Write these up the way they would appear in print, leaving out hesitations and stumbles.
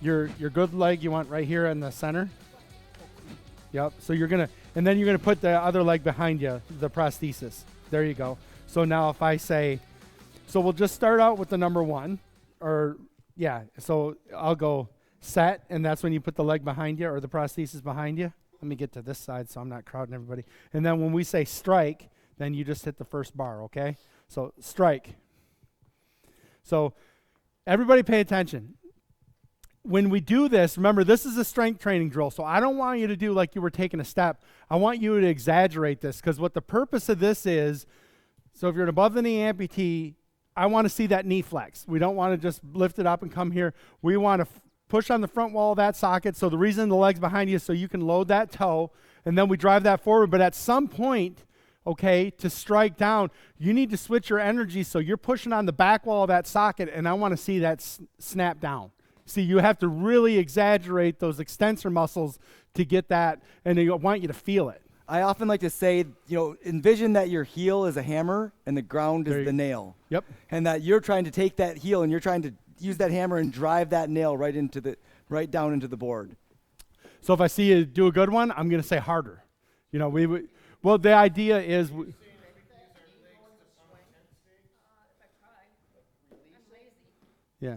your good leg you want right here in the center. Yep. So you're going to, and then you're going to put the other leg behind you, the prosthesis. There you go. So now if I say, so we'll just start out with the number 1, or yeah. So I'll go set, and that's when you put the leg behind you or the prosthesis behind you. Let me get to this side so I'm not crowding everybody. And then when we say strike, then you just hit the first bar, okay? So strike. So everybody pay attention. When we do this, remember, this is a strength training drill, so I don't want you to do like you were taking a step. I want you to exaggerate this, because what the purpose of this is, so if you're an above-the-knee amputee, I want to see that knee flex. We don't want to just lift it up and come here. We want to push on the front wall of that socket, so the reason the leg's behind you is so you can load that toe, and then we drive that forward. But at some point, okay, to strike down, you need to switch your energy so you're pushing on the back wall of that socket, and I want to see that snap down. See, you have to really exaggerate those extensor muscles to get that, and I want you to feel it. I often like to say, envision that your heel is a hammer and the ground is the nail. Yep. And that you're trying to take that heel and you're trying to use that hammer and drive that nail right down into the board. So if I see you do a good one, I'm going to say harder. Well, the idea is... yeah.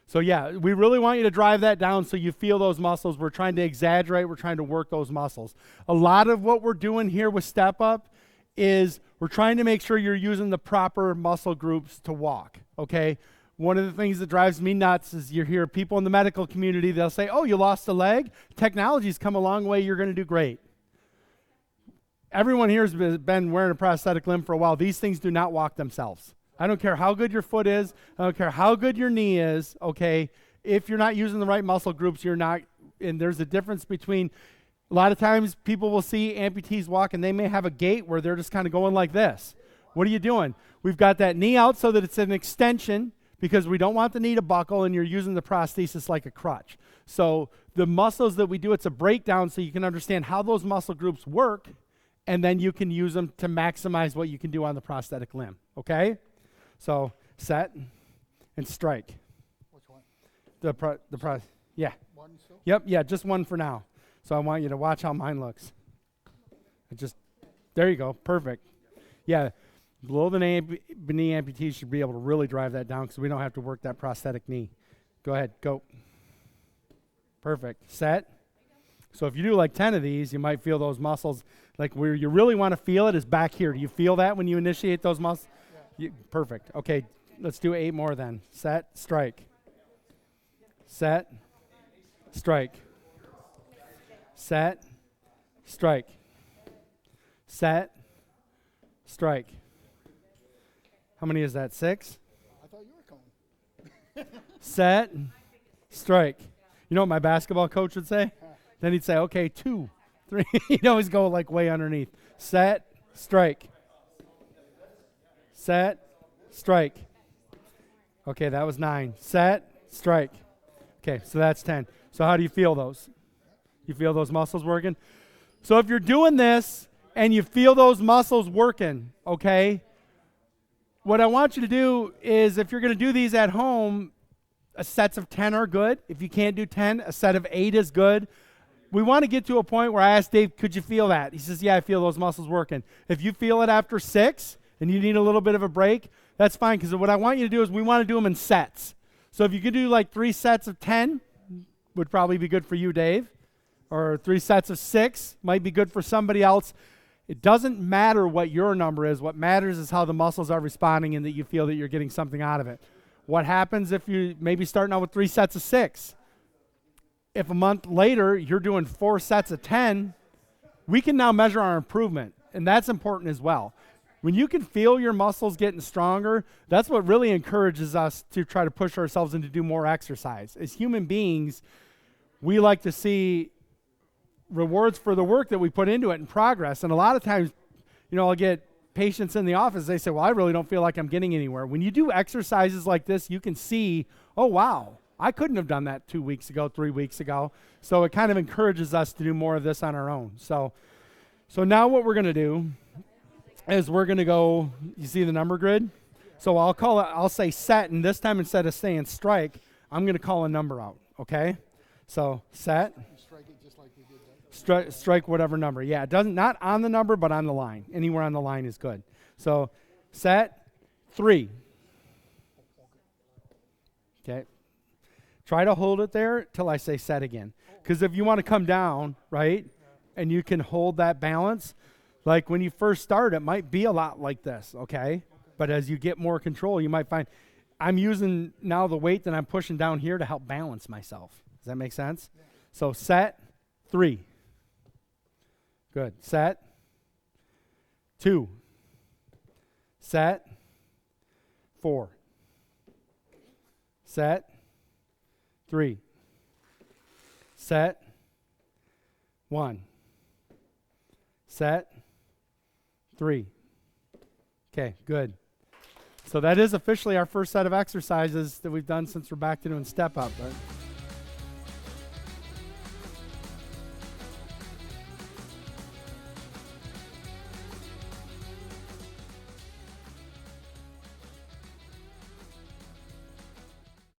So yeah, we really want you to drive that down so you feel those muscles. We're trying to exaggerate. We're trying to work those muscles. A lot of what we're doing here with Step Up is we're trying to make sure you're using the proper muscle groups to walk, okay? One of the things that drives me nuts is you hear people in the medical community, they'll say, oh, you lost a leg? Technology's come a long way. You're going to do great. Everyone here has been wearing a prosthetic limb for a while. These things do not walk themselves. I don't care how good your foot is. I don't care how good your knee is, okay? If you're not using the right muscle groups, you're not, and there's a difference between, a lot of times people will see amputees walk and they may have a gait where they're just kind of going like this. What are you doing? We've got that knee out so that it's an extension because we don't want the knee to buckle and you're using the prosthesis like a crutch. So the muscles that we do, it's a breakdown so you can understand how those muscle groups work, and then you can use them to maximize what you can do on the prosthetic limb, okay? So set and strike. Which one? Yeah. One still? Yep, yeah, just one for now. So I want you to watch how mine looks. There you go, perfect. Yeah, below the knee amputees should be able to really drive that down because we don't have to work that prosthetic knee. Go ahead, go. Perfect, set. So if you do like 10 of these, you might feel those muscles. Like where you really want to feel it is back here. Do you feel that when you initiate those muscles? Perfect. Okay, let's do 8 more then. Set, strike. Set, strike. Set, strike. Set, strike. How many is that? 6? I thought you were coming. Set, strike. You know what my basketball coach would say? Then he'd say, okay, 2, 3. He'd always go like way underneath. Set, strike. Set, strike. Okay, that was 9. Set, strike. Okay, so that's 10. So how do you feel those? You feel those muscles working? So if you're doing this and you feel those muscles working, okay, what I want you to do is if you're going to do these at home, sets of 10 are good. If you can't do 10, a set of 8 is good. We want to get to a point where I asked Dave, could you feel that? He says, yeah, I feel those muscles working. If you feel it after 6, and you need a little bit of a break, that's fine, because what I want you to do is we want to do them in sets. So if you could do like 3 sets of 10, would probably be good for you, Dave. Or 3 sets of 6 might be good for somebody else. It doesn't matter what your number is. What matters is how the muscles are responding and that you feel that you're getting something out of it. What happens if you maybe starting out with 3 sets of 6? If a month later you're doing 4 sets of 10, we can now measure our improvement, and that's important as well. When you can feel your muscles getting stronger, that's what really encourages us to try to push ourselves and to do more exercise. As human beings, we like to see rewards for the work that we put into it and progress. And a lot of times, I'll get patients in the office, they say, well, I really don't feel like I'm getting anywhere. When you do exercises like this, you can see, oh, wow, I couldn't have done that 2 weeks ago, 3 weeks ago. So it kind of encourages us to do more of this on our own. So So now what we're going to do is we're going to go, you see the number grid? So I'll say set, and this time instead of saying strike, I'm going to call a number out, okay? So set, You strike it just like we did that. strike whatever number. Yeah, it doesn't, not on the number, but on the line. Anywhere on the line is good. So set 3. Okay. Try to hold it there till I say set again. Because if you want to come down, right, and you can hold that balance, like when you first start, it might be a lot like this, okay? But as you get more control, you might find I'm using now the weight that I'm pushing down here to help balance myself. Does that make sense? Yeah. So set 3. Good. Set 2. Set 4. Set 3. Set 1. Set 3. Okay, good. So that is officially our first set of exercises that we've done since we're back to doing step up. But